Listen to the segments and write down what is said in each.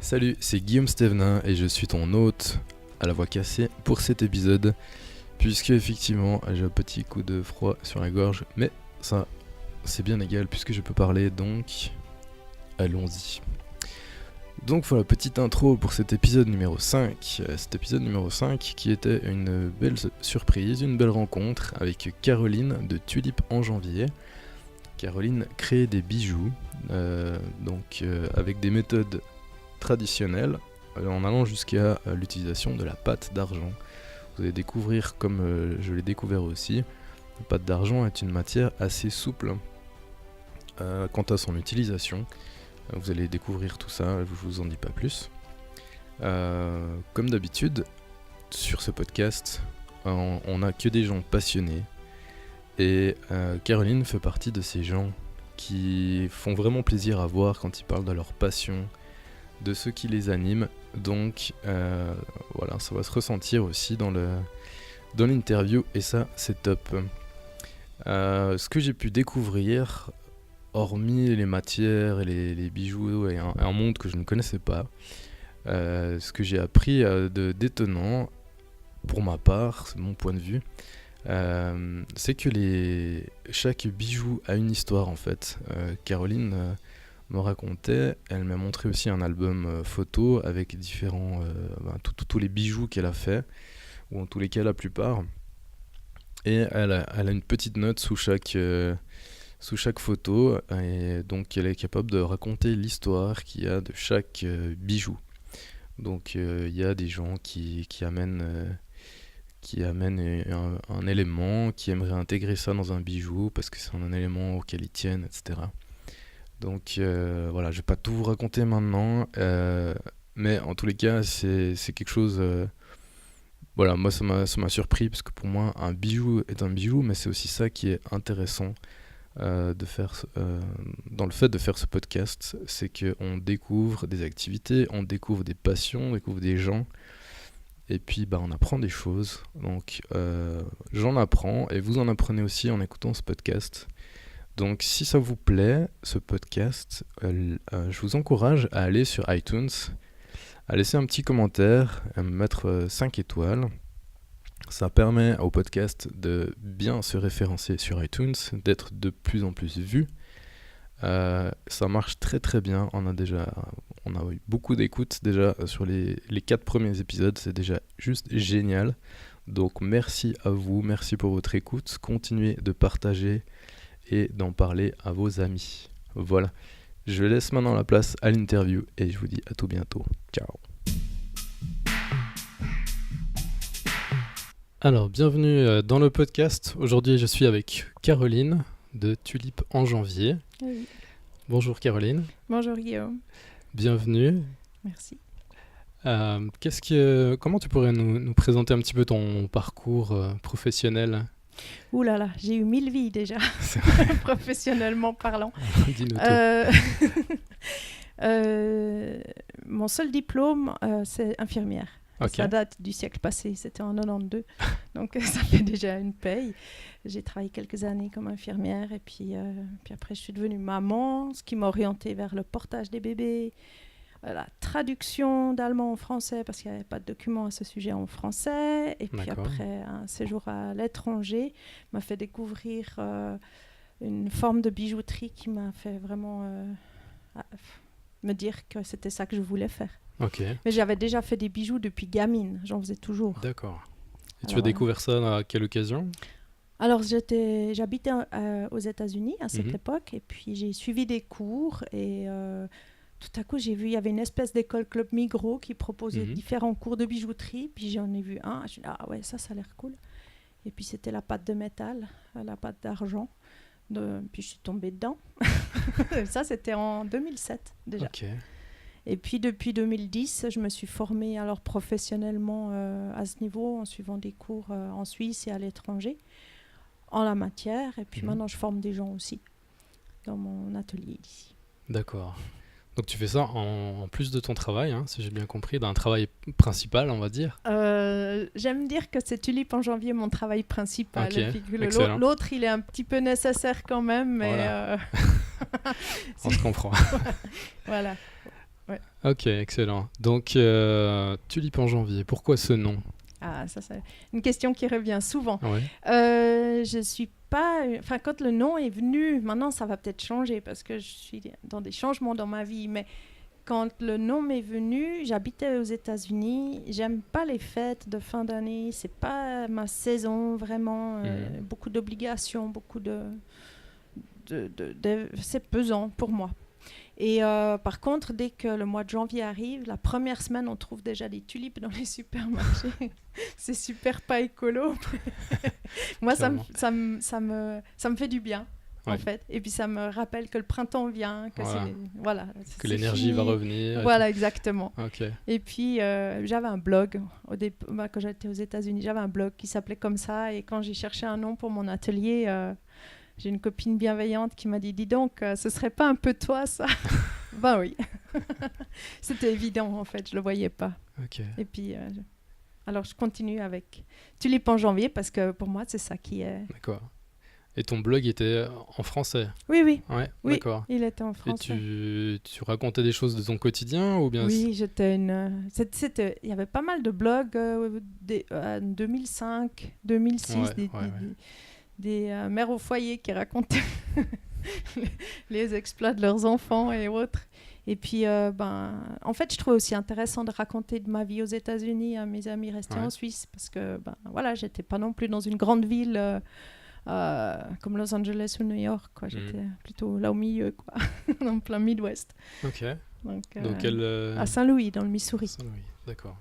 Salut, c'est Guillaume Stevenin et je suis ton hôte à la voix cassée pour cet épisode, puisque effectivement j'ai un petit coup de froid sur la gorge, mais ça c'est bien égal puisque je peux parler, donc allons-y. Donc voilà, petite intro pour cet épisode numéro 5. Cet épisode numéro 5 qui était une belle surprise, une belle rencontre avec Caroline de Tulipe en Janvier. Caroline crée des bijoux, avec des méthodes traditionnelles, en allant jusqu'à l'utilisation de la pâte d'argent. Vous allez découvrir, comme je l'ai découvert aussi, la pâte d'argent est une matière assez souple quant à son utilisation. Vous allez découvrir tout ça, je vous en dis pas plus. Comme d'habitude, sur ce podcast, on n'a que des gens passionnés. Et Caroline fait partie de ces gens qui font vraiment plaisir à voir quand ils parlent de leur passion, de ce qui les anime. Donc voilà, ça va se ressentir aussi dans l'interview et ça c'est top. Ce que j'ai pu découvrir, hormis les matières et les bijoux et un monde que je ne connaissais pas, ce que j'ai appris d'étonnant, pour ma part, c'est mon point de vue, c'est que chaque bijou a une histoire en fait. Caroline me racontait, elle m'a montré aussi un album photo avec différents, tous les bijoux qu'elle a fait, ou en tous les cas la plupart, et elle a une petite note sous chaque photo, et donc elle est capable de raconter l'histoire qu'il y a de chaque bijou. Donc il y a des gens qui amènent un élément, qui aimeraient intégrer ça dans un bijou parce que c'est un élément auquel ils tiennent, etc. Donc voilà, je vais pas tout vous raconter maintenant, mais en tous les cas c'est quelque chose. Voilà, moi ça m'a surpris parce que pour moi un bijou est un bijou, mais c'est aussi ça qui est intéressant de faire dans le fait de faire ce podcast, c'est qu'on découvre des activités, on découvre des passions, on découvre des gens, et puis on apprend des choses. Donc j'en apprends et vous en apprenez aussi en écoutant ce podcast. Donc si ça vous plaît, ce podcast, je vous encourage à aller sur iTunes, à laisser un petit commentaire, à me mettre 5 étoiles. Ça permet au podcast de bien se référencer sur iTunes, d'être de plus en plus vu. Ça marche très très bien, on a eu beaucoup d'écoutes déjà sur les 4 premiers épisodes, c'est déjà juste génial. Donc merci à vous, merci pour votre écoute, continuez de partager et d'en parler à vos amis. Voilà, je laisse maintenant la place à l'interview et je vous dis à tout bientôt. Ciao. Alors, bienvenue dans le podcast. Aujourd'hui, je suis avec Caroline de Tulipe en Janvier. Oui. Bonjour Caroline. Bonjour Guillaume. Bienvenue. Merci. Comment tu pourrais nous présenter un petit peu ton parcours professionnel ? Ouh là là, j'ai eu 1000 vies déjà, professionnellement parlant. Dis-nous tout. Mon seul diplôme, c'est infirmière. Okay. Ça date du siècle passé, c'était en 92, donc ça fait déjà une paye. J'ai travaillé quelques années comme infirmière et puis après je suis devenue maman, ce qui m'a orientée vers le portage des bébés, la traduction d'allemand en français parce qu'il n'y avait pas de documents à ce sujet en français. Et puis D'accord. après, un séjour à l'étranger m'a fait découvrir une forme de bijouterie qui m'a fait vraiment me dire que c'était ça que je voulais faire. Okay. Mais j'avais déjà fait des bijoux depuis gamine, j'en faisais toujours. D'accord. Et tu as découvert ça à quelle occasion ? Alors j'habitais aux États-Unis à cette époque et puis j'ai suivi des cours et tout à coup j'ai vu il y avait une espèce d'école Club Migros qui proposait différents cours de bijouterie, puis j'en ai vu un, je me suis dit ah ouais ça a l'air cool. Et puis c'était la pâte de métal, la pâte d'argent, puis je suis tombée dedans. Ça c'était en 2007 déjà. Okay. Et puis depuis 2010, je me suis formée alors professionnellement à ce niveau en suivant des cours en Suisse et à l'étranger en la matière. Et puis maintenant, je forme des gens aussi dans mon atelier ici. D'accord. Donc tu fais ça en plus de ton travail, hein, si j'ai bien compris, d'un travail principal, on va dire. J'aime dire que c'est Tulipe en Janvier mon travail principal. Okay. Et puis l'autre, il est un petit peu nécessaire quand même, mais... Voilà. On se comprend. Voilà. Ouais. Ok, excellent. Donc, Tulipe en janvier, pourquoi ce nom? Ah, ça, c'est une question qui revient souvent. Ouais. Je suis pas... Enfin, quand le nom est venu, maintenant, ça va peut-être changer parce que je suis dans des changements dans ma vie, mais quand le nom m'est venu, j'habitais aux États-Unis. J'aime pas les fêtes de fin d'année. C'est pas ma saison, vraiment. Beaucoup d'obligations, beaucoup c'est pesant pour moi. Et par contre, dès que le mois de janvier arrive, la première semaine, on trouve déjà des tulipes dans les supermarchés. C'est super pas écolo. Moi, ça me fait du bien, en fait. Et puis, ça me rappelle que le printemps vient, que que l'énergie va revenir. Voilà, exactement. Okay. Et puis, j'avais un blog, quand j'étais aux États-Unis, j'avais un blog qui s'appelait comme ça. Et quand j'ai cherché un nom pour mon atelier... j'ai une copine bienveillante qui m'a dit « Dis donc, ce serait pas un peu toi, ça ?» Ben oui. C'était évident, en fait. Je le voyais pas. Okay. Et puis, alors, je continue avec Tulipe en janvier parce que pour moi, c'est ça qui est... D'accord. Et ton blog était en français? Oui, oui. Ouais, oui, d'accord. Il était en français. Et tu racontais des choses de ton quotidien ou bien... Oui, j'étais une... Il y avait pas mal de blogs en 2005, 2006, des mères au foyer qui racontaient les exploits de leurs enfants et autres. Et puis, en fait, je trouvais aussi intéressant de raconter de ma vie aux États-Unis à mes amis restés en Suisse parce que, j'étais pas non plus dans une grande ville comme Los Angeles ou New York, quoi. J'étais plutôt là au milieu, quoi, dans plein Midwest. Ok. Donc à Saint-Louis, dans le Missouri. Saint-Louis, d'accord.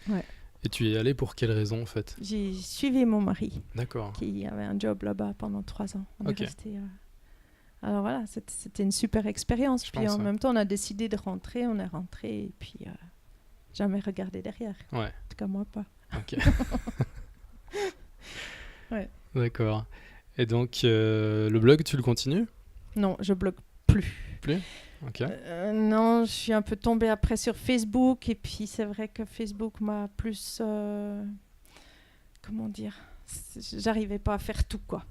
Ouais. Et tu y es allée pour quelle raison, en fait? J'ai suivi mon mari. D'accord. Qui avait un job là-bas pendant 3 ans. On est resté... Alors voilà, c'était une super expérience. Puis en même temps, on a décidé de rentrer. On est rentré et puis jamais regardé derrière. Ouais. En tout cas, moi pas. Ok. Ouais. D'accord. Et donc, le blog, tu le continues? Non, je blogue plus. Plus? Ok. Non, je suis un peu tombée après sur Facebook. Et puis, c'est vrai que Facebook m'a plus... comment dire? J'arrivais pas à faire tout, quoi.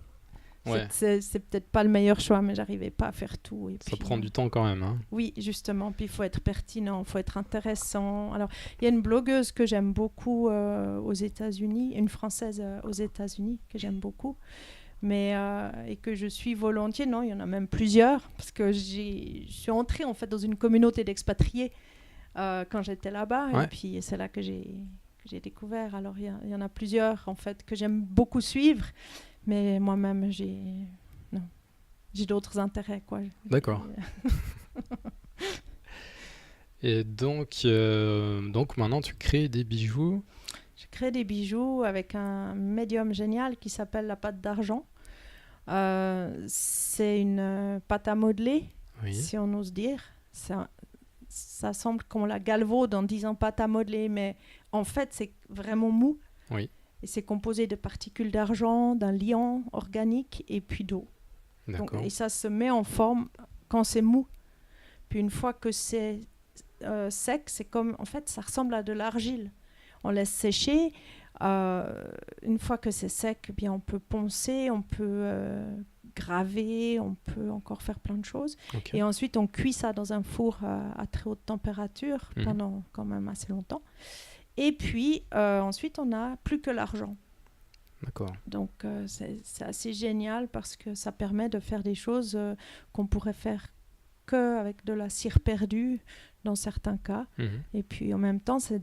Ouais. C'est peut-être pas le meilleur choix, mais j'arrivais pas à faire tout. Et ça prend du temps quand même. Hein. Oui, justement. Puis il faut être pertinent, il faut être intéressant. Alors, il y a une blogueuse que j'aime beaucoup aux États-Unis, une Française aux États-Unis que j'aime beaucoup, mais et que je suis volontiers. Non, il y en a même plusieurs, parce que je suis entrée en fait dans une communauté d'expatriés quand j'étais là-bas, et puis c'est là que j'ai découvert. Alors, il y en a plusieurs en fait que j'aime beaucoup suivre. Mais moi-même, j'ai d'autres intérêts, quoi. D'accord. Et donc maintenant, tu crées des bijoux? Je crée des bijoux avec un médium génial qui s'appelle la pâte d'argent. C'est une pâte à modeler, si on ose dire. Ça semble qu'on la galvaude en disant pâte à modeler, mais en fait, c'est vraiment mou. Oui. Et c'est composé de particules d'argent, d'un liant organique et puis d'eau. Donc, et ça se met en forme quand c'est mou. Puis une fois que c'est sec, c'est comme, en fait, ça ressemble à de l'argile. On laisse sécher. Une fois que c'est sec, eh bien, on peut poncer, on peut graver, on peut encore faire plein de choses. Okay. Et ensuite, on cuit ça dans un four à très haute température pendant quand même assez longtemps. Et puis, ensuite, on n'a plus que l'argent. D'accord. Donc, c'est assez génial parce que ça permet de faire des choses qu'on pourrait faire qu'avec de la cire perdue dans certains cas. Et puis, en même temps, c'est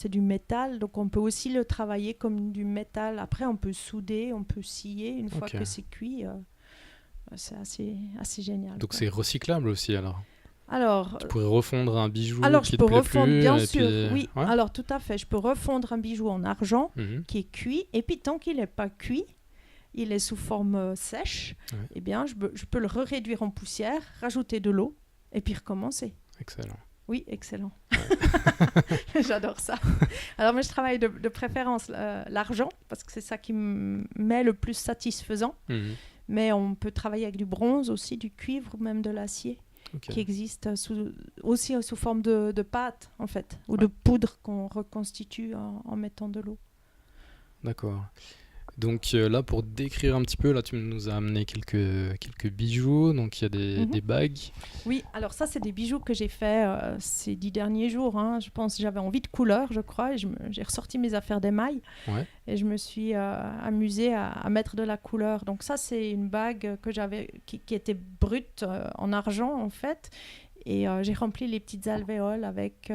du métal. Donc, on peut aussi le travailler comme du métal. Après, on peut souder, on peut scier. Une fois que c'est cuit, c'est assez génial. Donc, c'est recyclable aussi, alors? Alors, tu pourrais refondre un bijou qui te plaît plus, bien sûr, puis... oui. Ouais. Alors, tout à fait. Je peux refondre un bijou en argent qui est cuit. Et puis, tant qu'il n'est pas cuit, il est sous forme sèche, eh bien, je peux le réduire en poussière, rajouter de l'eau et puis recommencer. Excellent. Oui, excellent. Ouais. J'adore ça. Alors, mais je travaille de préférence l'argent parce que c'est ça qui m'est le plus satisfaisant. Mais on peut travailler avec du bronze aussi, du cuivre ou même de l'acier. Okay. Qui existe aussi sous forme de pâte, en fait, ou de poudre qu'on reconstitue en mettant de l'eau. D'accord. Donc là, pour décrire un petit peu, là tu nous as amené quelques bijoux, donc il y a des bagues. Oui, alors ça c'est des bijoux que j'ai fait ces 10 derniers jours. Hein. Je pense que j'avais envie de couleur, je crois, et j'ai ressorti mes affaires d'émail et je me suis amusée à mettre de la couleur. Donc ça c'est une bague que j'avais, qui était brute en argent en fait, et j'ai rempli les petites alvéoles avec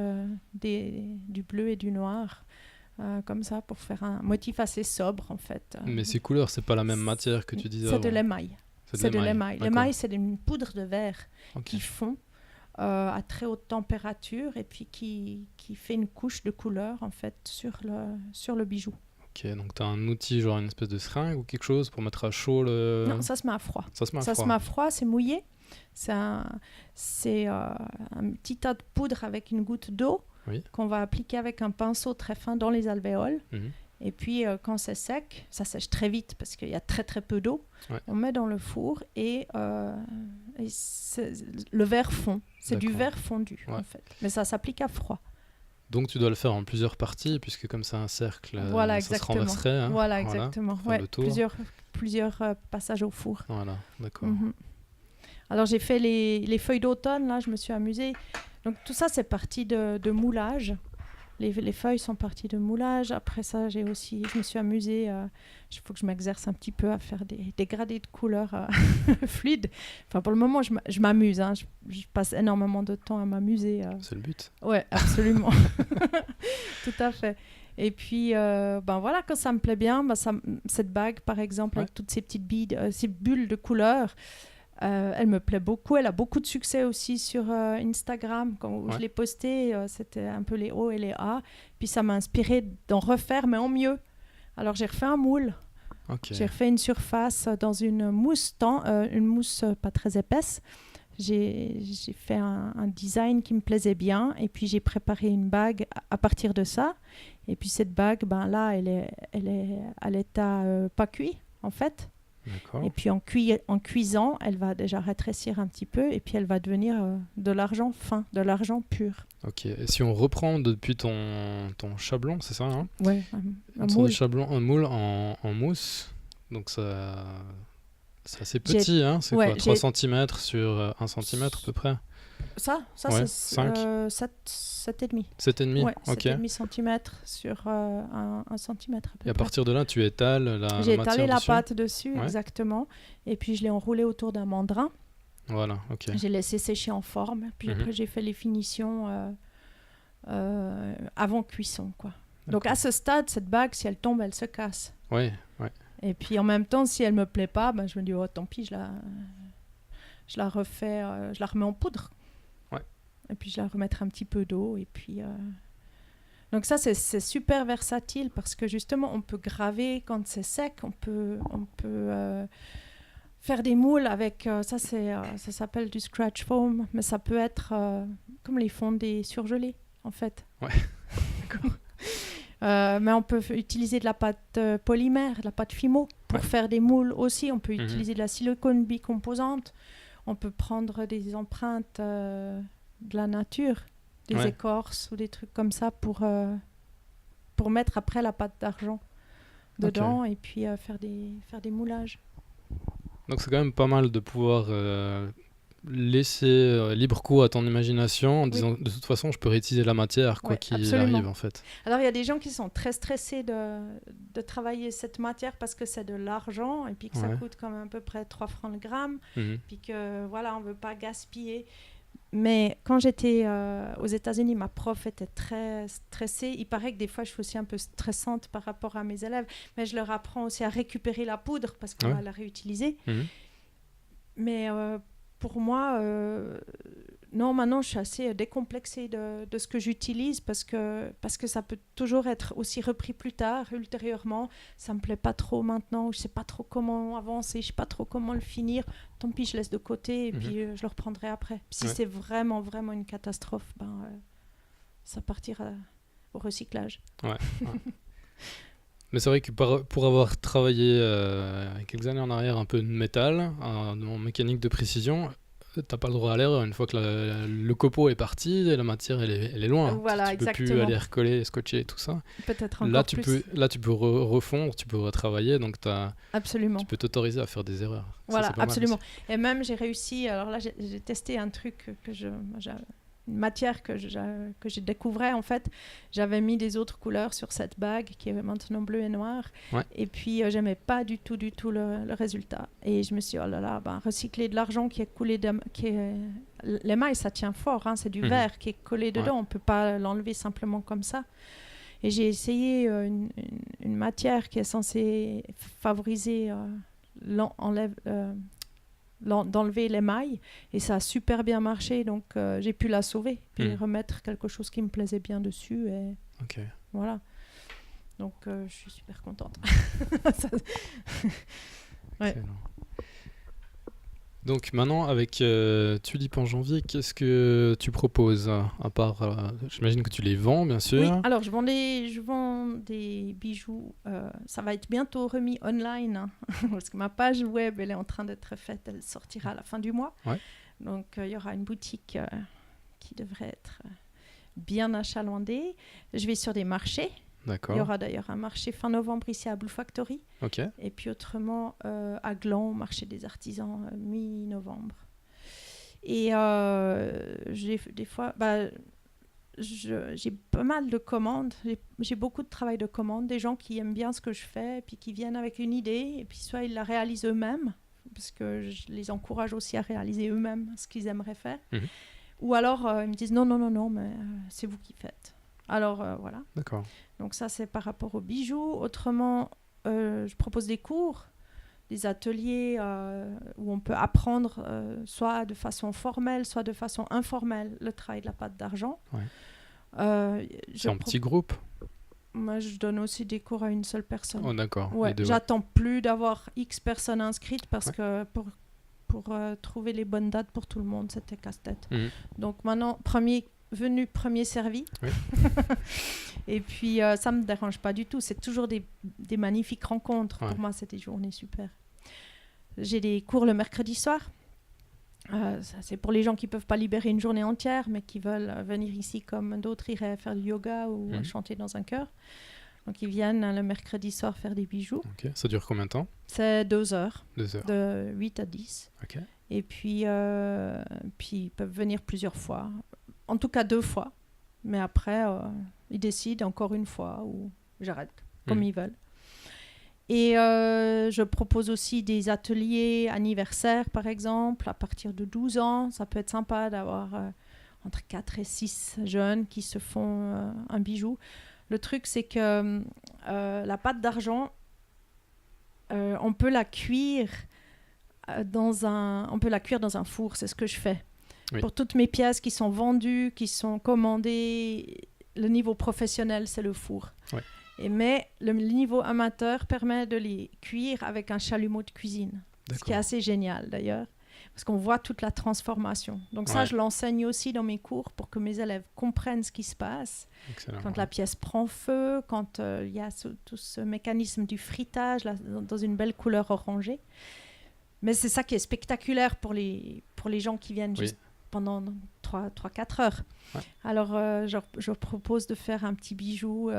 du bleu et du noir. Comme ça, pour faire un motif assez sobre en fait. Mais ces couleurs, c'est pas la même matière que tu disais C'est avant. de l'émail. C'est de l'émail. L'émail, c'est une poudre de verre qui fond à très haute température et puis qui fait une couche de couleur en fait sur le bijou. Ok, donc tu as un outil, genre une espèce de seringue ou quelque chose pour mettre à chaud le... Non, ça se met à froid. Ça se met à froid, c'est mouillé. C'est un petit tas de poudre avec une goutte d'eau. Oui. Qu'on va appliquer avec un pinceau très fin dans les alvéoles. Et puis, quand c'est sec, ça sèche très vite parce qu'il y a très très peu d'eau. On met dans le four et le verre fond. C'est du verre fondu, en fait. Mais ça s'applique à froid. Donc, tu dois le faire en plusieurs parties, puisque comme c'est un cercle, voilà, ça se renverserait. Hein, voilà, exactement. Plusieurs passages au four. Voilà, d'accord. Alors, j'ai fait les feuilles d'automne, là, je me suis amusée. Donc tout ça, c'est parti de moulage. Les feuilles sont parties de moulage. Après ça, je me suis amusée. Il faut que je m'exerce un petit peu à faire des dégradés de couleurs fluides. Enfin, pour le moment, je m'amuse. Hein. Je passe énormément de temps à m'amuser. C'est le but. Oui, absolument. Tout à fait. Et puis, voilà, quand ça me plaît bien, cette bague, par exemple, avec toutes ces petites billes, ces bulles de couleurs, elle me plaît beaucoup. Elle a beaucoup de succès aussi sur Instagram. Quand je l'ai postée, c'était un peu les hauts et les A. Puis ça m'a inspiré d'en refaire, mais en mieux. Alors j'ai refait un moule. J'ai refait une surface dans une mousse pas très épaisse. J'ai fait un design qui me plaisait bien. Et puis j'ai préparé une bague à partir de ça. Et puis cette bague, là, elle est à l'état pas cuit, en fait. D'accord. Et puis en cuisant, elle va déjà rétrécir un petit peu et puis elle va devenir de l'argent fin, de l'argent pur. Ok, et si on reprend depuis ton chablon, c'est ça, hein? Ouais, un moule. Un moule en mousse, donc c'est assez petit, hein? C'est quoi, 3 cm sur 1 cm à peu près? Ça ouais, c'est 7,5. 7,5, ouais, ok. 7,5 cm sur 1 cm à peu près. Et à partir de là, tu étales la matière dessus? J'ai étalé la pâte dessus, exactement. Et puis je l'ai enroulée autour d'un mandrin. Voilà, ok. J'ai laissé sécher en forme. Puis après, j'ai fait les finitions avant cuisson, quoi. Donc à ce stade, cette bague, si elle tombe, elle se casse. Oui. Et puis en même temps, si elle me plaît pas, je me dis, oh tant pis, je la refais, je la remets en poudre. Et puis je la remettrai un petit peu d'eau. Et puis, donc ça, c'est super versatile parce que justement, on peut graver quand c'est sec. On peut faire des moules avec... ça s'appelle du scratch foam. Mais ça peut être comme les fondés surgelés, en fait. Ouais. D'accord. Mais on peut utiliser de la pâte polymère, de la pâte Fimo pour faire des moules aussi. On peut utiliser de la silicone bicomposante. On peut prendre des empreintes... de la nature, des écorces ou des trucs comme ça pour mettre après la pâte d'argent dedans et puis faire des moulages. Donc c'est quand même pas mal de pouvoir laisser libre cours à ton imagination en disant de toute façon je peux réutiliser la matière quoi qu'il arrive en fait. Alors il y a des gens qui sont très stressés de travailler cette matière parce que c'est de l'argent et puis que ça coûte comme à peu près 3 francs le gramme puis que voilà on veut pas gaspiller. Mais quand j'étais aux États-Unis, ma prof était très stressée. Il paraît que des fois, je suis aussi un peu stressante par rapport à mes élèves. Mais je leur apprends aussi à récupérer la poudre parce qu'on va la réutiliser. Mais pour moi, non, maintenant, je suis assez décomplexée de ce que j'utilise parce que ça peut toujours être aussi repris plus tard, ultérieurement. Ça ne me plaît pas trop maintenant. Je ne sais pas trop comment avancer. Je ne sais pas trop comment le finir. Tant pis, je laisse de côté et puis je le reprendrai après. Si c'est vraiment, vraiment une catastrophe, ça partira au recyclage. Ouais. Mais c'est vrai que pour avoir travaillé quelques années en arrière un peu de métal, en mécanique de précision, t'as pas le droit à l'erreur. Une fois que le copeau est parti, la matière elle est loin. Voilà, tu peux plus aller recoller, scotcher et tout ça. Peut-être encore plus. Là tu peux refondre, tu peux retravailler, donc absolument. Tu peux t'autoriser à faire des erreurs. Voilà, absolument. Et même j'ai réussi, alors là j'ai testé un truc une matière que j'ai découvert en fait. J'avais mis des autres couleurs sur cette bague qui est maintenant bleu et noir. Ouais. Et puis j'aimais pas du tout le résultat. Et je me suis dit, oh là là, recycler de l'argent qui est coulé l'émail, ça tient fort, hein, c'est du verre qui est collé dedans, on peut pas l'enlever simplement comme ça. Et j'ai essayé une matière qui est censée favoriser d'enlever l'émail, et ça a super bien marché, donc j'ai pu la sauver, puis remettre quelque chose qui me plaisait bien dessus, et voilà. Donc je suis super contente. Ouais. Donc maintenant, avec Tulipe en janvier, qu'est-ce que tu proposes à part, j'imagine que tu les vends, bien sûr. Oui, alors je vends des bijoux. Ça va être bientôt remis online, hein, parce que ma page web, elle est en train d'être faite. Elle sortira à la fin du mois. Ouais. Donc il y aura une boutique qui devrait être bien achalandée. Je vais sur des marchés. D'accord. Il y aura d'ailleurs un marché fin novembre ici à Blue Factory. Okay. Et puis autrement à Gland, au marché des artisans, mi-novembre. Et des fois, j'ai pas mal de commandes. J'ai beaucoup de travail de commandes, des gens qui aiment bien ce que je fais, et puis qui viennent avec une idée, et puis soit ils la réalisent eux-mêmes, parce que je les encourage aussi à réaliser eux-mêmes ce qu'ils aimeraient faire. Ou alors ils me disent non, mais c'est vous qui faites. Alors voilà. D'accord. Donc ça c'est par rapport aux bijoux. Autrement, je propose des cours, des ateliers où on peut apprendre soit de façon formelle, soit de façon informelle le travail de la pâte d'argent. Ouais. C'est en petit groupe? Moi je donne aussi des cours à une seule personne. Oh d'accord. Ouais. J'attends plus d'avoir X personnes inscrites parce que pour trouver les bonnes dates pour tout le monde, c'était casse-tête. Donc maintenant, premier venu, premier servi. Oui. Et puis, ça ne me dérange pas du tout. C'est toujours des magnifiques rencontres. Ouais. Pour moi, c'est des journées super. J'ai des cours le mercredi soir. Ça, c'est pour les gens qui ne peuvent pas libérer une journée entière, mais qui veulent venir ici comme d'autres iraient faire du yoga ou chanter dans un chœur. Donc, ils viennent le mercredi soir faire des bijoux. Okay. Ça dure combien de temps? C'est 2 heures. 2 heures. De 8 à 10. Okay. Et puis ils peuvent venir plusieurs fois. En tout cas 2 fois. Mais après, ils décident encore une fois ou j'arrête, comme ils veulent. Et je propose aussi des ateliers anniversaires, par exemple, à partir de 12 ans. Ça peut être sympa d'avoir entre 4 et 6 jeunes qui se font un bijou. Le truc, c'est que la pâte d'argent, on peut la cuire dans un four. C'est ce que je fais. Oui. Pour toutes mes pièces qui sont vendues, qui sont commandées, le niveau professionnel, c'est le four. Ouais. Mais le niveau amateur permet de les cuire avec un chalumeau de cuisine. D'accord. Ce qui est assez génial d'ailleurs, parce qu'on voit toute la transformation. Donc ça, je l'enseigne aussi dans mes cours pour que mes élèves comprennent ce qui se passe. Excellent, quand la pièce prend feu, quand il y a tout ce mécanisme du fritage là, dans une belle couleur orangée. Mais c'est ça qui est spectaculaire pour les gens qui viennent juste pendant 3-4 heures. Ouais. Alors, je propose de faire un petit bijou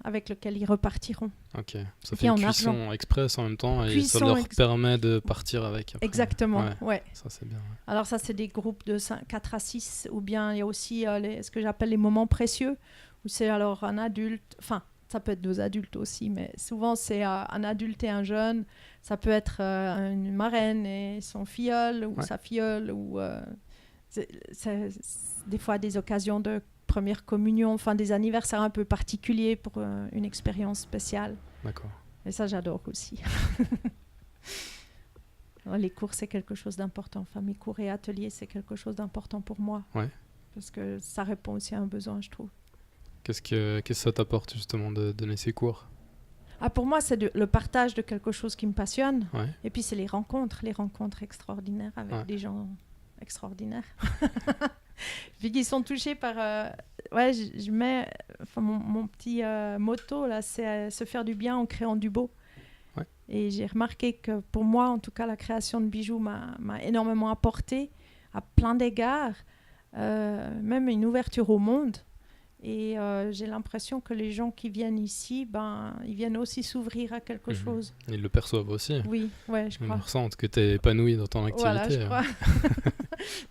avec lequel ils repartiront. Ok. Ça fait une cuisson express en même temps et ça leur permet de partir avec. Après. Exactement, ouais. Ça, c'est bien. Ouais. Alors, ça, c'est des groupes de 4 à 6, ou bien il y a aussi ce que j'appelle les moments précieux, où c'est alors un adulte, enfin, ça peut être 2 adultes aussi, mais souvent, c'est un adulte et un jeune. Ça peut être une marraine et son filleul, ou sa filleule, ou... c'est des fois des occasions de première communion, enfin des anniversaires un peu particuliers pour une expérience spéciale. D'accord. Et ça, j'adore aussi. Alors, les cours, c'est quelque chose d'important. Enfin, mes cours et ateliers, c'est quelque chose d'important pour moi. Ouais. Parce que ça répond aussi à un besoin, je trouve. Qu'est-ce que ça t'apporte justement de donner ces cours? Pour moi, c'est le partage de quelque chose qui me passionne. Ouais. Et puis, c'est les rencontres extraordinaires avec des gens extraordinaires. Puis qu'ils sont touchés par... je mets... mon petit motto, là, c'est se faire du bien en créant du beau. Ouais. Et j'ai remarqué que pour moi, en tout cas, la création de bijoux m'a énormément apporté à plein d'égards, même une ouverture au monde. Et j'ai l'impression que les gens qui viennent ici, ils viennent aussi s'ouvrir à quelque chose. Ils le perçoivent aussi. Oui, ouais, je crois. Ils ressentent que tu es épanoui dans ton activité. Voilà, je crois.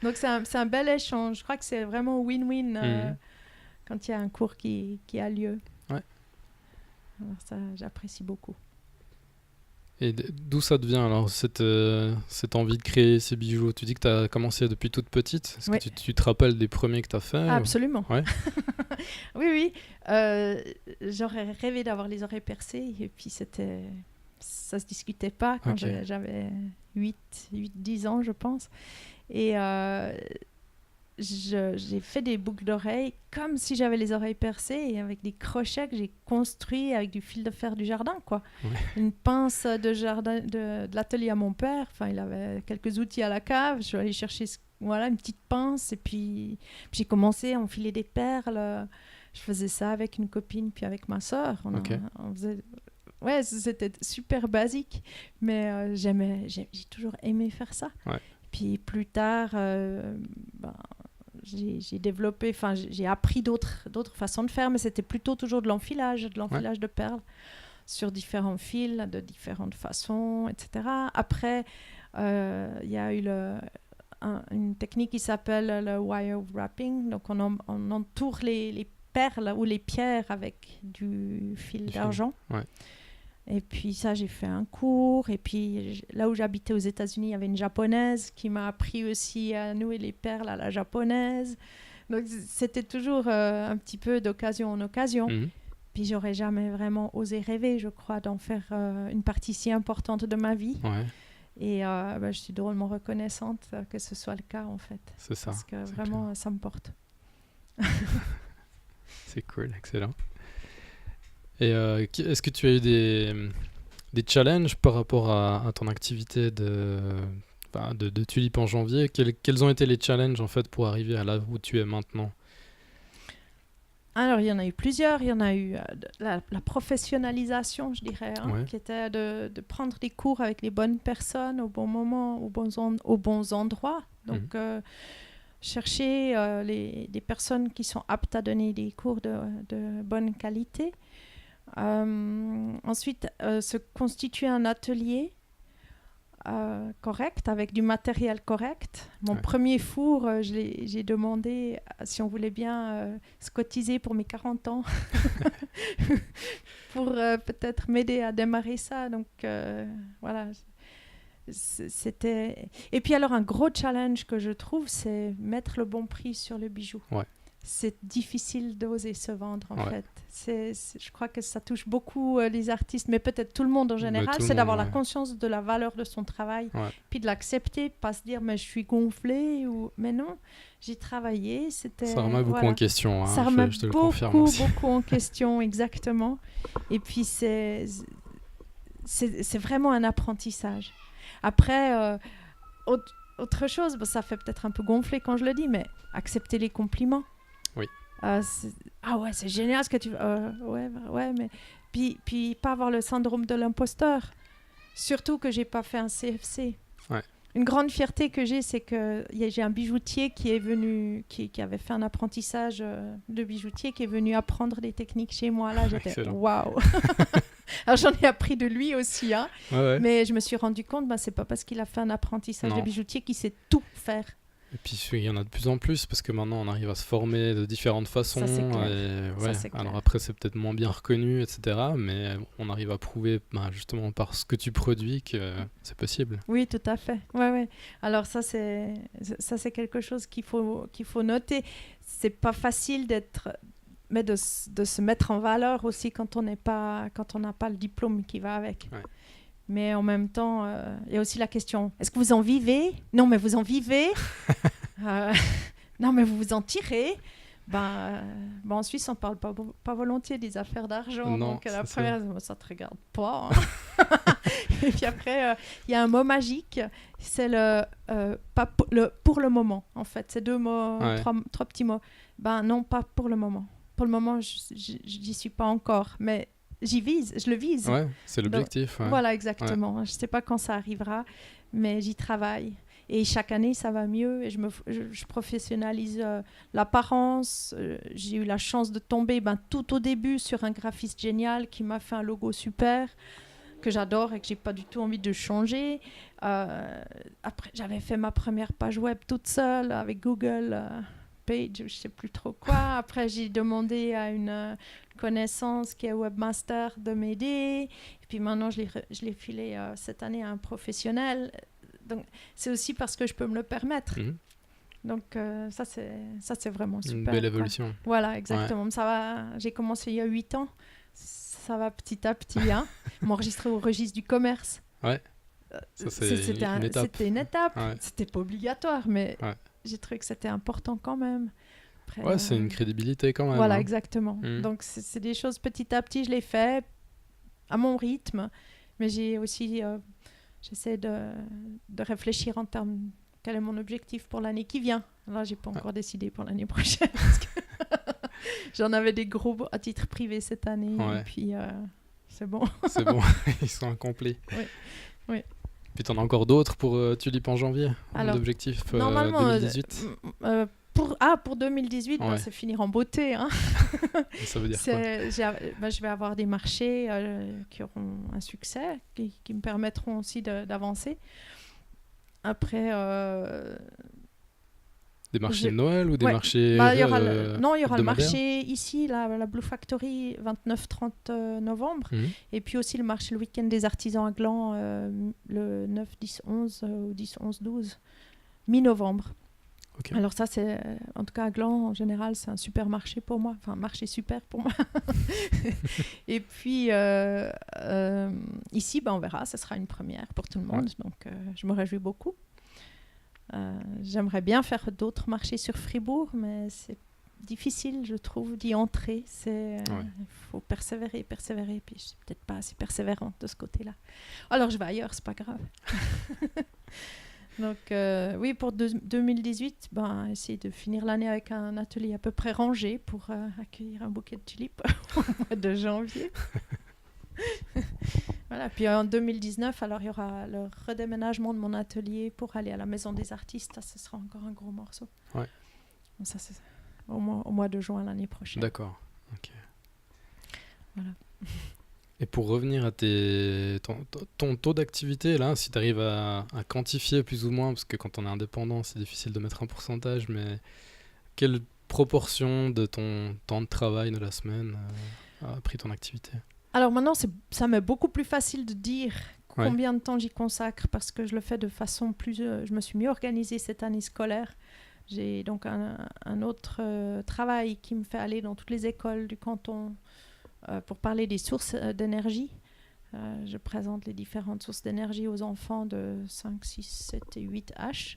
Donc c'est un bel échange. Je crois que c'est vraiment win-win quand il y a un cours qui a lieu. Ouais. Alors ça, j'apprécie beaucoup. Et d'où ça te vient alors, cette envie de créer ces bijoux? Tu dis que tu as commencé depuis toute petite. Est-ce que tu te rappelles des premiers que tu as fait? Absolument. Ouais. Oui. J'aurais rêvé d'avoir les oreilles percées. Et puis ça se discutait pas quand j'avais 8-10 ans, je pense. Et j'ai fait des boucles d'oreilles comme si j'avais les oreilles percées, et avec des crochets que j'ai construits avec du fil de fer du jardin, quoi. Ouais. Une pince de jardin de l'atelier à mon père. Enfin, il avait quelques outils à la cave. Je suis allée chercher une petite pince, et puis j'ai commencé à enfiler des perles. Je faisais ça avec une copine, puis avec ma sœur. On faisait... Ouais, c'était super basique, mais j'ai toujours aimé faire ça. Ouais. Puis plus tard, j'ai développé, j'ai appris d'autres façons de faire, mais c'était plutôt toujours de l'enfilage de perles sur différents fils, de différentes façons, etc. Après, il y a eu une technique qui s'appelle le wire wrapping. Donc on entoure les perles ou les pierres avec du fil d'argent. Ouais. Et puis ça, j'ai fait un cours. Et puis là où j'habitais aux États-Unis, il y avait une japonaise qui m'a appris aussi à nouer les perles à la japonaise. Donc c'était toujours un petit peu d'occasion en occasion. Mm-hmm. Puis j'aurais jamais vraiment osé rêver, je crois, d'en faire une partie si importante de ma vie. Ouais. Et je suis drôlement reconnaissante que ce soit le cas, en fait. C'est ça. Parce que vraiment, clair. Ça me porte. C'est cool, excellent. Et est-ce que tu as eu des challenges par rapport à ton activité de tulipe en janvier? Quels ont été les challenges, en fait, pour arriver à là où tu es maintenant? Alors, il y en a eu plusieurs. Il y en a eu la professionnalisation, je dirais, qui était de prendre des cours avec les bonnes personnes au bon moment, aux bons endroits. Donc, chercher des personnes qui sont aptes à donner des cours de bonne qualité. Ensuite, se constituer un atelier correct, avec du matériel correct. Mon premier four, j'ai demandé si on voulait bien se cotiser pour mes 40 ans pour peut-être m'aider à démarrer ça. Donc voilà, c'était... Et puis alors, un gros challenge que je trouve, c'est mettre le bon prix sur le bijou. Ouais. C'est difficile d'oser se vendre, en fait. Je crois que ça touche beaucoup les artistes, mais peut-être tout le monde en général. C'est d'avoir la conscience de la valeur de son travail, puis de l'accepter, pas se dire « mais je suis gonflée » mais non, j'ai travaillé. Ça remet beaucoup en question, ça remet beaucoup en question, exactement. Et puis c'est vraiment un apprentissage. Après, autre chose, ça fait peut-être un peu gonfler quand je le dis, mais accepter les compliments. Oui. C'est génial ce que tu ouais, mais puis pas avoir le syndrome de l'imposteur, surtout que j'ai pas fait un CFC. Une grande fierté que j'ai, c'est que j'ai un bijoutier qui est venu, qui avait fait un apprentissage de bijoutier, qui est venu apprendre des techniques chez moi. Là, j'étais waouh. Alors j'en ai appris de lui aussi, mais je me suis rendu compte, c'est pas parce qu'il a fait un apprentissage de bijoutier qu'il sait tout faire. Et puis il y en a de plus en plus, parce que maintenant on arrive à se former de différentes façons. Ça, c'est clair. Alors après c'est peut-être moins bien reconnu, etc. Mais on arrive à prouver justement par ce que tu produis que c'est possible. Oui, tout à fait. Ouais. Alors ça c'est quelque chose qu'il faut noter. C'est pas facile mais de se mettre en valeur aussi quand on n'a pas le diplôme qui va avec. Ouais. Mais en même temps, il y a aussi la question, est-ce que vous en vivez? Non, mais vous en vivez. Non, mais vous vous en tirez. En Suisse, on ne parle pas volontiers des affaires d'argent. Non, donc, la première, ça ne te regarde pas. Et puis après, il y a un mot magique, c'est pour le moment, en fait. C'est deux mots, trois petits mots. Non, pas pour le moment. Pour le moment, je n'y suis pas encore, mais... je le vise. Ouais, c'est l'objectif. Voilà, exactement. Ouais. Je ne sais pas quand ça arrivera, mais j'y travaille. Et chaque année, ça va mieux et je professionnalise l'apparence. J'ai eu la chance de tomber tout au début sur un graphiste génial qui m'a fait un logo super que j'adore et que j'ai pas du tout envie de changer. Après, j'avais fait ma première page web toute seule avec Google Page, je sais plus trop quoi. Après, j'ai demandé à une connaissance qui est webmaster de m'aider. Et puis maintenant, je l'ai filé cette année à un professionnel. Donc, c'est aussi parce que je peux me le permettre. Donc, ça, c'est vraiment super. Une belle évolution. Quoi. Voilà, exactement. Ça va. J'ai commencé il y a 8 ans. Ça va petit à petit. Hein. M'enregistrer au registre du commerce. Ouais. Ça, c'était une étape. C'était une étape. Ouais. C'était pas obligatoire, mais j'ai trouvé que c'était important quand même. Après, c'est une crédibilité quand même. Voilà, exactement. Donc, c'est des choses petit à petit. Je l'ai fait à mon rythme. Mais j'ai aussi... j'essaie de réfléchir en termes... Quel est mon objectif pour l'année qui vient? Là, j'ai pas encore décidé pour l'année prochaine. Parce que j'en avais des gros à titre privé cette année. Et puis, c'est bon. C'est bon, ils sont incomplets. Oui. Puis t'en as encore d'autres pour Tulipe en janvier? Alors, d'objectif normalement, 2018 pour 2018, c'est finir en beauté. Hein. Ça veut dire quoi? Je vais avoir des marchés qui auront un succès, qui me permettront aussi d'avancer. Après... Des marchés de Noël ou des marchés il y aura le marché ici, la Blue Factory, 29-30 novembre. Et puis aussi le marché le week-end des artisans à Gland, le 9, 10, 11 ou 10, 11, 12, mi-novembre. Okay. Alors ça, c'est, en tout cas à Gland, en général, c'est un super marché pour moi. Enfin, un marché super pour moi. Et puis, ici, on verra, ce sera une première pour tout le monde. Donc, je me réjouis beaucoup. J'aimerais bien faire d'autres marchés sur Fribourg, mais c'est difficile, je trouve, d'y entrer. Il faut persévérer, puis je suis peut-être pas assez persévérante de ce côté-là. Alors, je vais ailleurs, c'est pas grave. Donc, oui, pour 2018, essayer de finir l'année avec un atelier à peu près rangé pour accueillir un bouquet de tulipes au mois de janvier. Voilà, puis en 2019, alors il y aura le redéménagement de mon atelier pour aller à la Maison des Artistes. Ça, ce sera encore un gros morceau. Ouais. Donc ça, c'est au mois de juin l'année prochaine. D'accord. Ok. Voilà. Et pour revenir à ton taux d'activité, là, si tu arrives à quantifier plus ou moins, parce que quand on est indépendant, c'est difficile de mettre un pourcentage, mais quelle proportion de ton temps de travail de la semaine a pris ton activité? Alors maintenant, ça m'est beaucoup plus facile de dire combien de temps j'y consacre parce que je le fais de façon plus... je me suis mieux organisée cette année scolaire. J'ai donc un autre travail qui me fait aller dans toutes les écoles du canton pour parler des sources d'énergie. Je présente les différentes sources d'énergie aux enfants de 5, 6, 7 et 8 H.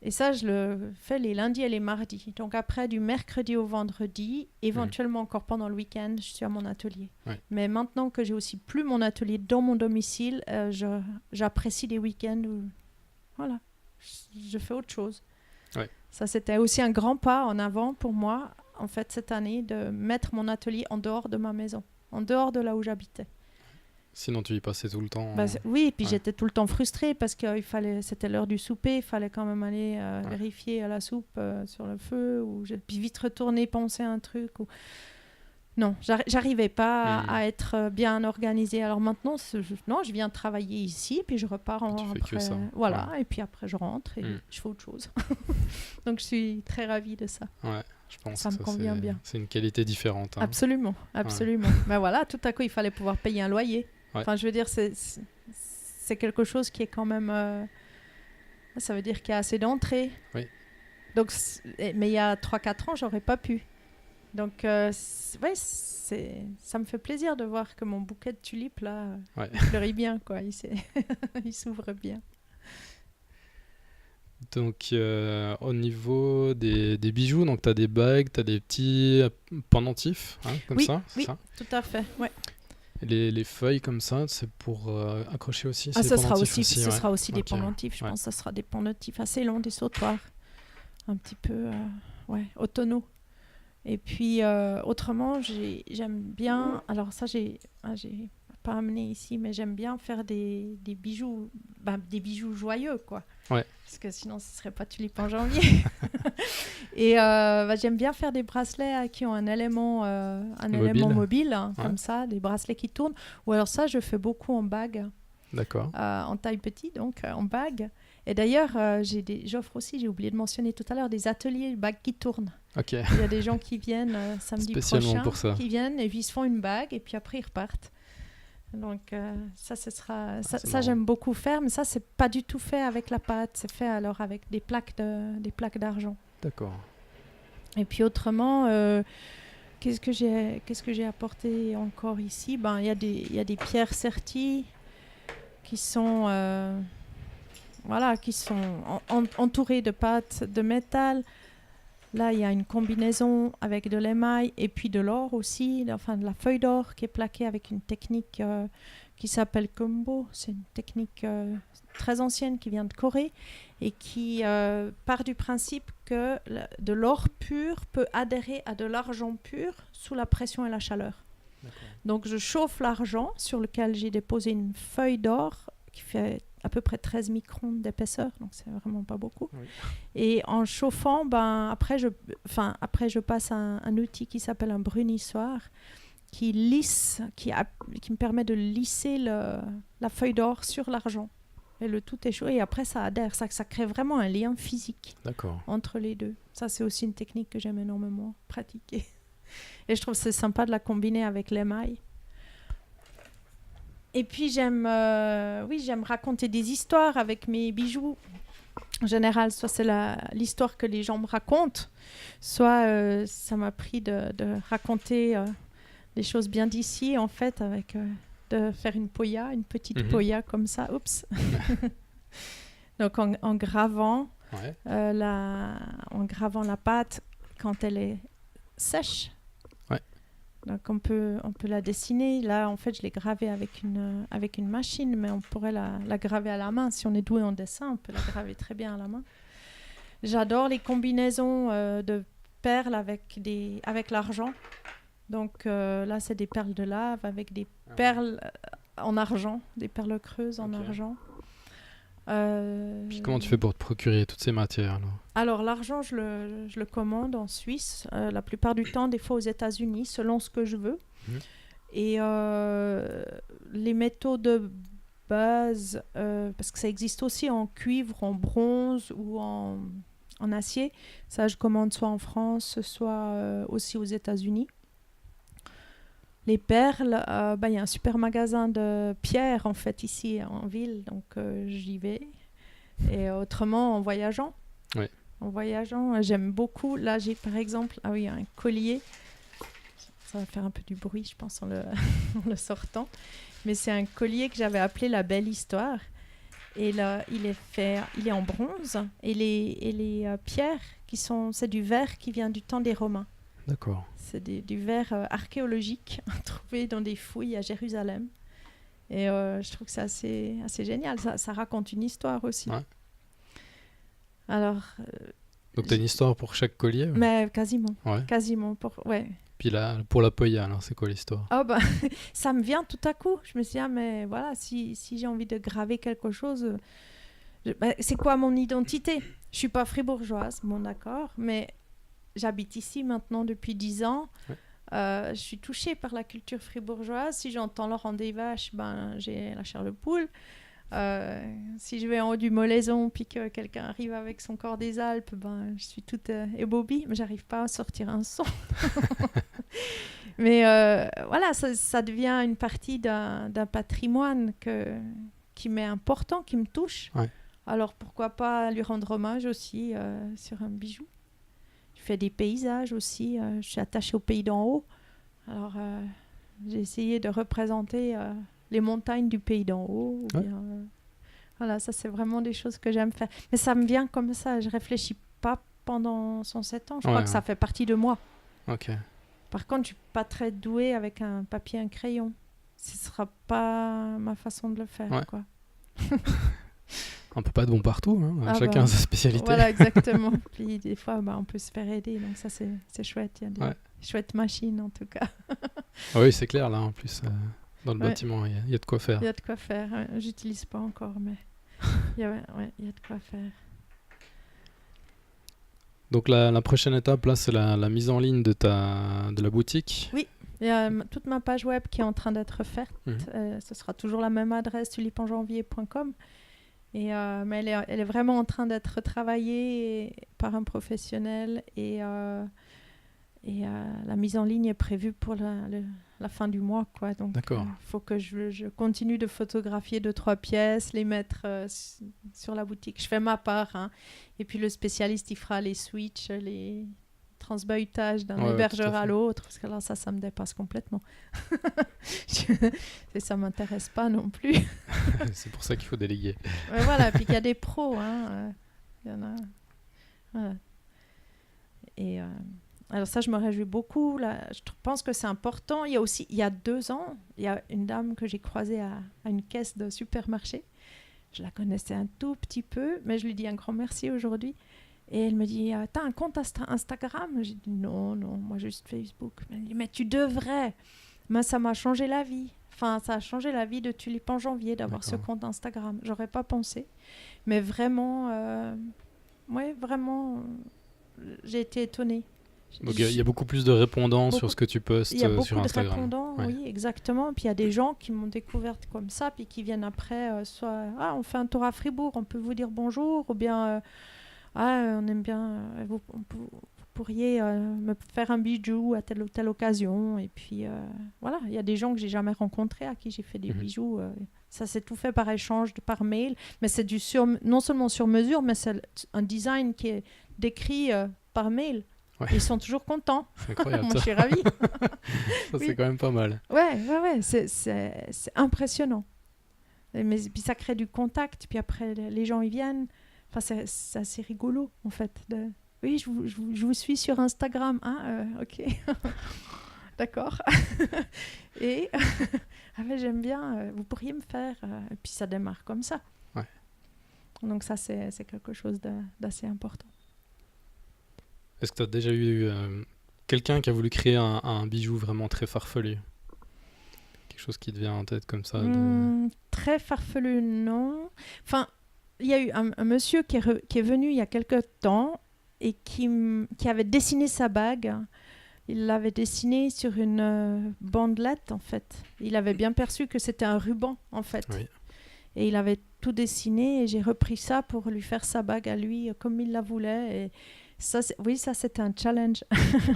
Et ça, je le fais les lundis et les mardis. Donc après, du mercredi au vendredi, éventuellement encore pendant le week-end, je suis à mon atelier. Ouais. Mais maintenant que j'ai aussi plus mon atelier dans mon domicile, j'apprécie les week-ends où voilà, je fais autre chose. Ouais. Ça, c'était aussi un grand pas en avant pour moi, en fait, cette année, de mettre mon atelier en dehors de ma maison, en dehors de là où j'habitais. Sinon, tu y passais tout le temps. Oui, et puis j'étais tout le temps frustrée parce que c'était l'heure du souper, il fallait quand même aller vérifier la soupe sur le feu, puis vite retourner penser à un truc. Non, j'arrivais pas à être bien organisée. Alors maintenant, je viens travailler ici, puis je repars après. Que ça. Voilà, et puis après je rentre et je fais autre chose. Donc je suis très ravie de ça. Ouais. Je pense ça me convient bien. C'est une qualité différente. Hein. Absolument. Mais voilà, tout à coup, il fallait pouvoir payer un loyer. Ouais. Enfin, je veux dire, c'est quelque chose qui est quand même... ça veut dire qu'il y a assez d'entrées. Oui. Donc, mais il y a 3-4 ans, j'aurais pas pu. Donc, ça me fait plaisir de voir que mon bouquet de tulipes, là, il fleurit bien, quoi. Il s'ouvre bien. Donc, au niveau des bijoux, donc tu as des bagues, tu as des petits pendentifs, comme ça, c'est ça? Tout à fait, ouais. Et les feuilles comme ça, c'est pour accrocher aussi? Ce sera aussi des pendentifs, je pense que ce sera des pendentifs assez longs, des sautoirs, un petit peu autonaux. Et puis, autrement, j'aime bien... Alors ça, j'ai pas amené ici, mais j'aime bien faire des bijoux, des bijoux joyeux, quoi. Ouais. Parce que sinon, ce serait pas tulipe en janvier. Et j'aime bien faire des bracelets qui ont un élément mobile, comme ça, des bracelets qui tournent. Ou alors ça, je fais beaucoup en bague. D'accord. En taille petite, donc en bague. Et d'ailleurs, j'offre aussi, j'ai oublié de mentionner tout à l'heure, des ateliers bagues qui tournent. Ok. Il y a des gens qui viennent samedi prochain, pour ça. qui viennent et puis ils se font une bague et puis après ils repartent. Donc ça j'aime beaucoup faire, mais ça c'est pas du tout fait avec la pâte, c'est fait alors avec des plaques d'argent. D'accord. Et puis autrement, qu'est-ce que j'ai apporté encore ici? Il y a des pierres serties qui sont entourées de pâtes de métal. Là, il y a une combinaison avec de l'émail et puis de l'or aussi, de la feuille d'or qui est plaquée avec une technique qui s'appelle Kumbo. C'est une technique très ancienne qui vient de Corée et qui part du principe que de l'or pur peut adhérer à de l'argent pur sous la pression et la chaleur. D'accord. Donc, je chauffe l'argent sur lequel j'ai déposé une feuille d'or qui fait à peu près 13 microns d'épaisseur, donc c'est vraiment pas beaucoup. Oui. Et en chauffant, après je passe un outil qui s'appelle un brunissoir qui lisse, qui me permet de lisser la feuille d'or sur l'argent. Et le tout est chaud et après ça adhère, ça crée vraiment un lien physique entre les deux. Ça c'est aussi une technique que j'aime énormément pratiquer. Et je trouve que c'est sympa de la combiner avec l'émail. Et puis j'aime raconter des histoires avec mes bijoux. En général, soit c'est l'histoire que les gens me racontent, soit ça m'a pris de raconter des choses bien d'ici, en fait, avec de faire une petite poya comme ça. Oups. Donc en gravant, en gravant la pâte quand elle est sèche. Donc on peut la dessiner. Là, en fait, je l'ai gravée avec une machine, mais on pourrait la graver à la main. Si on est doué en dessin, on peut la graver très bien à la main. J'adore les combinaisons de perles avec l'argent. Donc là, c'est des perles de lave avec des perles en argent, des perles creuses en argent. Puis comment tu fais pour te procurer toutes ces matières Alors l'argent, je le commande en Suisse, la plupart du temps, des fois aux États-Unis, selon ce que je veux. Et les métaux de base, parce que ça existe aussi en cuivre, en bronze ou en acier. Ça, je commande soit en France, soit aussi aux États-Unis. Les perles, y a un super magasin de pierres en fait ici en ville, donc j'y vais. Et autrement en voyageant. Oui. En voyageant, j'aime beaucoup. Là, j'ai par exemple, un collier. Ça va faire un peu du bruit, je pense, en le sortant. Mais c'est un collier que j'avais appelé la Belle Histoire. Et là, il est en bronze. Et les pierres c'est du verre qui vient du temps des Romains. D'accord. C'est du verre archéologique trouvé dans des fouilles à Jérusalem. Et je trouve que c'est assez génial. Ça raconte une histoire aussi. Ouais. Alors, donc tu as une histoire pour chaque collier? Mais quasiment. Ouais. Quasiment. Puis là, pour la poya, alors c'est quoi l'histoire? Ça me vient tout à coup. Je me suis dit, mais voilà, si j'ai envie de graver quelque chose, c'est quoi mon identité? Je suis pas fribourgeoise, bon d'accord, mais j'habite ici maintenant depuis 10 ans. Ouais. Je suis touchée par la culture fribourgeoise. Si j'entends Laurent des Vaches, j'ai la chair de poule. Si je vais en haut du Molaison puis que quelqu'un arrive avec son corps des Alpes, je suis toute ébobie, mais j'arrive pas à sortir un son. Mais voilà, ça devient une partie d'un patrimoine qui m'est important, qui me touche. Ouais. Alors pourquoi pas lui rendre hommage aussi sur un bijou. Je fais des paysages aussi. Je suis attachée au pays d'en haut. Alors j'ai essayé de représenter les montagnes du pays d'en haut. Ouais. Voilà, ça c'est vraiment des choses que j'aime faire. Mais ça me vient comme ça. Je réfléchis pas pendant 107 ans. Je crois que ça fait partie de moi. Ok. Par contre, je suis pas très douée avec un papier et un crayon. Ce sera pas ma façon de le faire, quoi. On peut pas être bon partout, hein. Chacun a sa spécialité. Voilà, exactement. Puis des fois, on peut se faire aider, donc ça c'est chouette. Il y a des chouettes machines en tout cas. Oui, c'est clair là en plus. Dans le bâtiment, il y a de quoi faire. Il y a de quoi faire. J'utilise pas encore, mais il y a de quoi faire. Donc la prochaine étape, là, c'est la mise en ligne de la boutique. Oui, il y a toute ma page web qui est en train d'être faite. Ce sera toujours la même adresse, tulipenjanvier.com. Mais elle est vraiment en train d'être travaillée par un professionnel et la mise en ligne est prévue pour la fin du mois, quoi. Donc, il faut que je continue de photographier 2-3 pièces, les mettre sur la boutique. Je fais ma part, hein. Et puis le spécialiste, il fera les switches, les transbahutage d'un hébergeur à l'autre, parce que là, ça me dépasse complètement. Ça m'intéresse pas non plus. C'est pour ça qu'il faut déléguer. Voilà, puis il y a des pros, hein. Il y en a. Voilà. Et alors ça, je me réjouis beaucoup. Là, je pense que c'est important. Il y a 2 ans, il y a une dame que j'ai croisée à une caisse de supermarché. Je la connaissais un tout petit peu, mais je lui dis un grand merci aujourd'hui. Et elle me dit, t'as un compte Instagram? J'ai dit, non, moi juste Facebook. Elle me dit, mais tu devrais. Mais ça m'a changé la vie. Enfin, ça a changé la vie de Tulipan Janvier d'avoir ce compte Instagram. J'aurais pas pensé. Mais vraiment, vraiment, j'ai été étonnée. Donc il y a beaucoup plus de répondants sur ce que tu postes sur Instagram. Il y a beaucoup de répondants, oui, exactement. Puis il y a des gens qui m'ont découverte comme ça, puis qui viennent après, soit on fait un tour à Fribourg, on peut vous dire bonjour, ou bien on aime bien, vous pourriez me faire un bijou à telle ou telle occasion. Et puis voilà, il y a des gens que j'ai jamais rencontrés à qui j'ai fait des bijoux. Ça s'est tout fait par échange, par mail, mais c'est non seulement sur mesure, mais c'est un design qui est décrit par mail. Ouais. Ils sont toujours contents. C'est incroyable. Moi, je suis ravie. Ça, c'est quand même pas mal. Ouais. C'est impressionnant. Mais puis ça crée du contact. Puis après, les gens, ils viennent. Enfin, c'est assez rigolo, en fait. Oui, je vous suis sur Instagram. Ok. D'accord. Et j'aime bien. Vous pourriez me faire... Et puis ça démarre comme ça. Ouais. Donc ça, c'est quelque chose d'assez important. Est-ce que tu as déjà eu quelqu'un qui a voulu créer un bijou vraiment très farfelu? Quelque chose qui te vient en tête comme ça Très farfelu, non. Enfin, il y a eu un monsieur qui est venu il y a quelque temps et qui avait dessiné sa bague. Il l'avait dessinée sur une bandelette, en fait. Il avait bien perçu que c'était un ruban, en fait. Oui. Et il avait tout dessiné et j'ai repris ça pour lui faire sa bague à lui comme il la voulait. Et ça, c'était un challenge,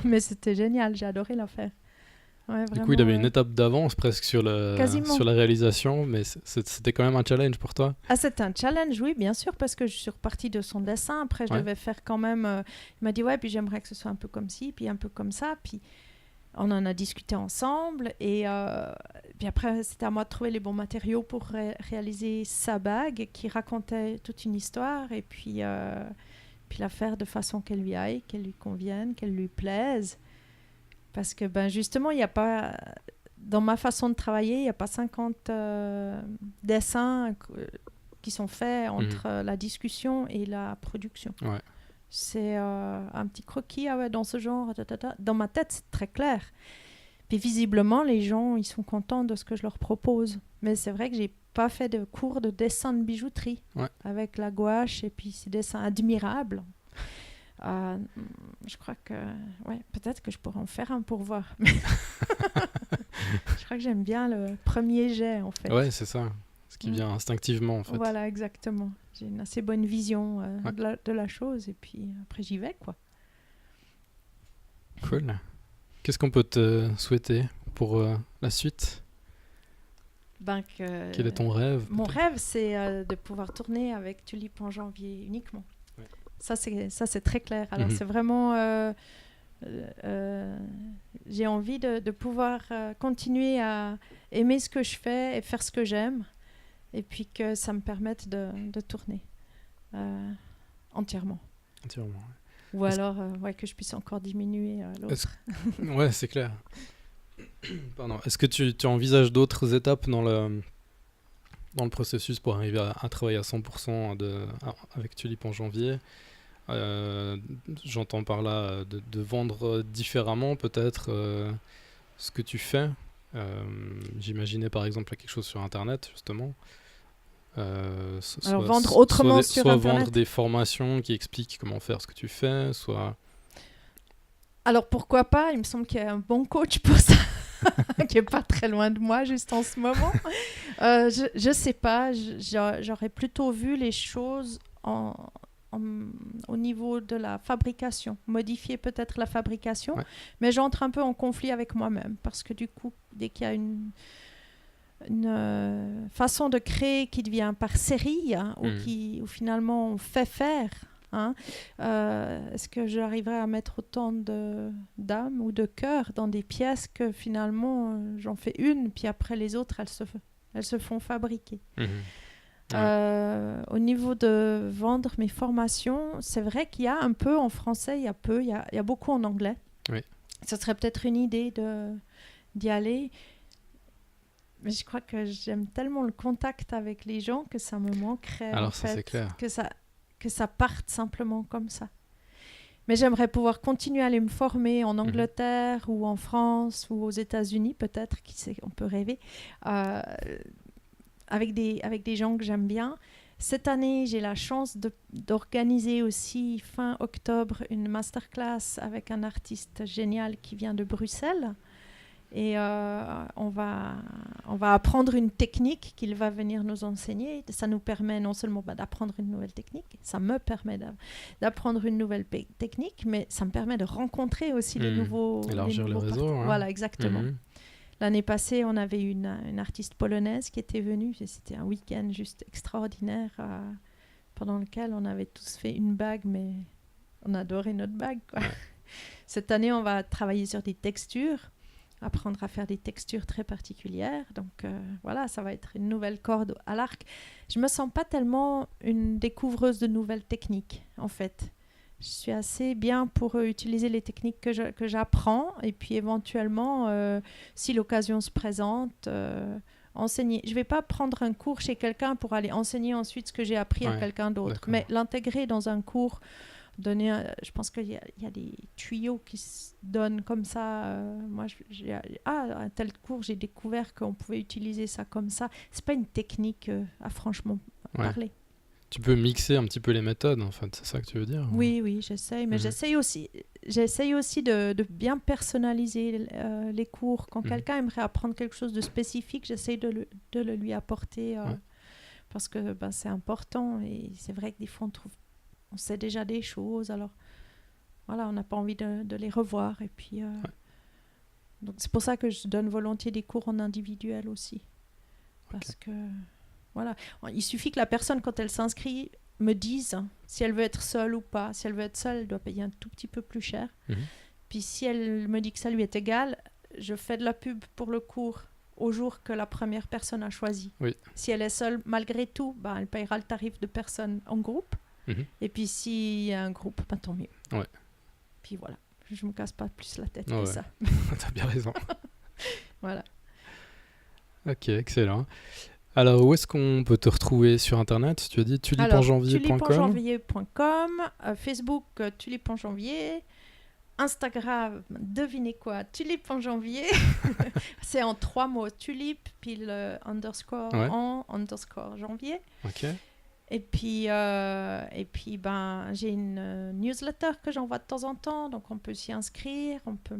mais c'était génial, j'ai adoré la faire. Ouais, du coup, il avait une étape d'avance presque sur la réalisation, mais c'était quand même un challenge pour toi? C'était un challenge, oui, bien sûr, parce que je suis repartie de son dessin. Après, je devais faire quand même... il m'a dit, puis j'aimerais que ce soit un peu comme ci, puis un peu comme ça. Puis on en a discuté ensemble. Et puis après, c'était à moi de trouver les bons matériaux pour réaliser sa bague qui racontait toute une histoire. Et puis la faire de façon qu'elle lui aille, qu'elle lui convienne, qu'elle lui plaise. Parce que justement, il n'y a pas... Dans ma façon de travailler, il n'y a pas 50 dessins qui sont faits entre la discussion et la production. Ouais. C'est un petit croquis dans ce genre. Dans ma tête, c'est très clair. Puis visiblement, les gens, ils sont contents de ce que je leur propose. Mais c'est vrai que j'ai pas fait de cours de dessin de bijouterie avec la gouache et puis ces dessins admirables. Je crois que peut-être que je pourrais en faire un pour voir. Je crois que j'aime bien le premier jet, en fait. Ouais, c'est ça. Ce qui vient instinctivement, en fait. Voilà, exactement. J'ai une assez bonne vision de la chose et puis après j'y vais, quoi. Cool. Qu'est-ce qu'on peut te souhaiter pour la suite? Quel est ton rêve? Mon rêve, c'est de pouvoir tourner avec Tulipan Janvier uniquement. Ouais. Ça, c'est très clair. Alors, c'est vraiment... j'ai envie de pouvoir continuer à aimer ce que je fais et faire ce que j'aime. Et puis que ça me permette de tourner entièrement. Entièrement, ouais. Ou alors que je puisse encore diminuer l'autre. Ouais, c'est clair. Pardon. Est-ce que tu envisages d'autres étapes dans le processus pour arriver à travailler à 100% avec Tulipan Janvier? J'entends par là de vendre différemment peut-être ce que tu fais J'imaginais par exemple quelque chose sur Internet, justement. Alors vendre autrement sur Internet. Soit vendre des formations qui expliquent comment faire ce que tu fais, soit... Alors pourquoi pas, il me semble qu'il y a un bon coach pour ça, qui est pas très loin de moi juste en ce moment. Je sais pas, j'aurais plutôt vu les choses au niveau de la fabrication, modifier peut-être la fabrication, mais j'entre un peu en conflit avec moi-même parce que du coup, dès qu'il y a une façon de créer qui devient par série, où finalement on fait faire, est-ce que j'arriverai à mettre autant d'âme ou de cœur dans des pièces que finalement j'en fais une, puis après les autres elles se font fabriquer. Au niveau de vendre mes formations, c'est vrai qu'il y a un peu en français, il y a beaucoup en anglais. Ce serait peut-être une idée d'y aller. Mais je crois que j'aime tellement le contact avec les gens que ça me manquerait. Alors ça, c'est clair. Que ça parte simplement comme ça. Mais j'aimerais pouvoir continuer à aller me former en Angleterre ou en France ou aux États-Unis, peut-être, qui sait, on peut rêver, avec des gens que j'aime bien. Cette année, j'ai la chance d'organiser aussi fin octobre une masterclass avec un artiste génial qui vient de Bruxelles. Et on va apprendre une technique qu'il va venir nous enseigner. Ça nous permet non seulement d'apprendre une nouvelle technique, ça me permet d'apprendre une nouvelle technique, mais ça me permet de rencontrer aussi les nouveaux... Élargir le réseau. Voilà, exactement. L'année passée, on avait une artiste polonaise qui était venue. C'était un week-end juste extraordinaire pendant lequel on avait tous fait une bague, mais on adorait notre bague, quoi. Cette année, on va travailler sur des textures, apprendre à faire des textures très particulières. Donc voilà, ça va être une nouvelle corde à l'arc. Je ne me sens pas tellement une découvreuse de nouvelles techniques, en fait. Je suis assez bien pour utiliser les techniques que j'apprends et puis éventuellement, si l'occasion se présente, enseigner. Je ne vais pas prendre un cours chez quelqu'un pour aller enseigner ensuite ce que j'ai appris à quelqu'un d'autre, mais l'intégrer dans un cours, je pense qu'il y a des tuyaux qui se donnent comme ça. Moi, à tel cours, j'ai découvert qu'on pouvait utiliser ça comme ça. Ce n'est pas une technique à franchement parler. Tu peux mixer un petit peu les méthodes, en fait, c'est ça que tu veux dire? Oui, j'essaye, mais j'essaye aussi de bien personnaliser les cours. Quand quelqu'un aimerait apprendre quelque chose de spécifique, j'essaye de le lui apporter parce que c'est important et c'est vrai que des fois on sait déjà des choses, alors voilà, on n'a pas envie de les revoir et puis donc c'est pour ça que je donne volontiers des cours en individuel aussi parce que voilà, il suffit que la personne, quand elle s'inscrit, me dise si elle veut être seule ou pas. Si elle veut être seule, elle doit payer un tout petit peu plus cher. Puis si elle me dit que ça lui est égal, je fais de la pub pour le cours au jour que la première personne a choisi. Si elle est seule, malgré tout, elle payera le tarif de personne en groupe. Et puis s'il y a un groupe, tant mieux. Puis voilà, je ne me casse pas plus la tête que ça. T'as bien raison. Voilà. Ok, excellent. Alors, où est-ce qu'on peut te retrouver sur Internet? Tu as dit tulipenjanvier.com. Tulipenjanvier.com, Facebook, tulipenjanvier, Instagram, devinez quoi, tulipenjanvier. C'est en 3 mots, tulip, puis le underscore en underscore janvier. Ok. Et puis j'ai une newsletter que j'envoie de temps en temps, donc on peut s'y inscrire, on peut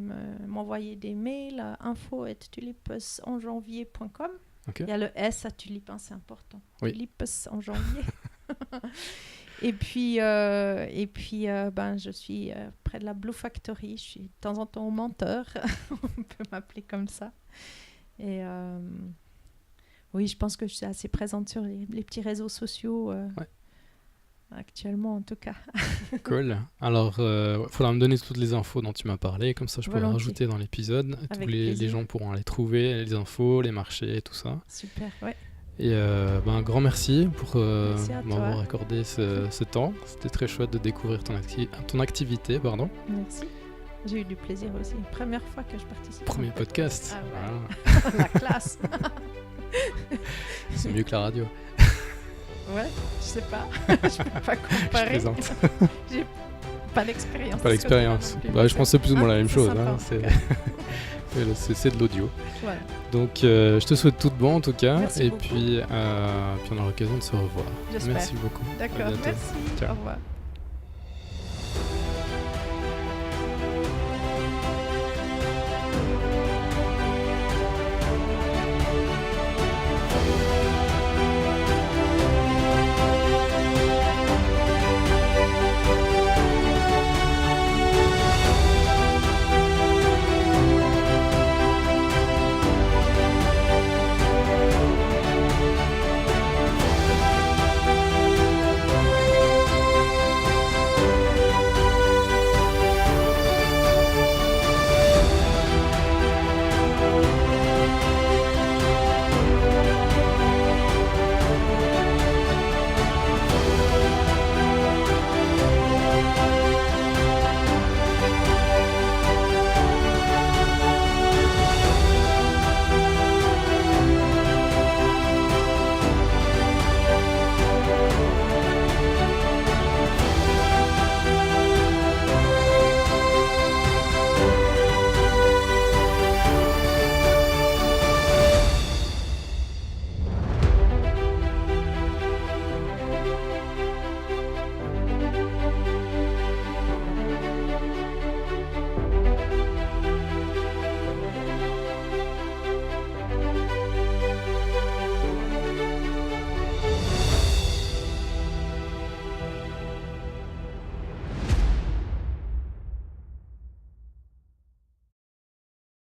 m'envoyer des mails à info@tulipenjanvier.com. Il y a le S à Tulip, c'est important. Tulip en janvier. Et puis je suis près de la Blue Factory. Je suis de temps en temps au menteur. On peut m'appeler comme ça. Et oui, je pense que je suis assez présente sur les petits réseaux sociaux. Actuellement, en tout cas. Cool. Alors, il faudra me donner toutes les infos dont tu m'as parlé, comme ça je pourrai rajouter dans l'épisode. Tous les gens pourront aller trouver les infos, les marchés et tout ça. Super, ouais. Et un grand merci pour m'avoir accordé ce temps. C'était très chouette de découvrir ton activité. Merci. J'ai eu du plaisir aussi. Première fois que je participe. Premier podcast. Voilà. La classe. C'est mieux que la radio. Ouais, je sais pas. Je peux pas comparer. Je plaisante. pas l'expérience. Pas l'expérience. Bah, je pense que c'est plus ou moins la même chose. Sympa, C'est de l'audio. Voilà. Donc, je te souhaite tout de bon en tout cas. Merci beaucoup. Puis on aura l'occasion de se revoir. J'espère. Merci beaucoup. D'accord, merci. Ciao. Au revoir.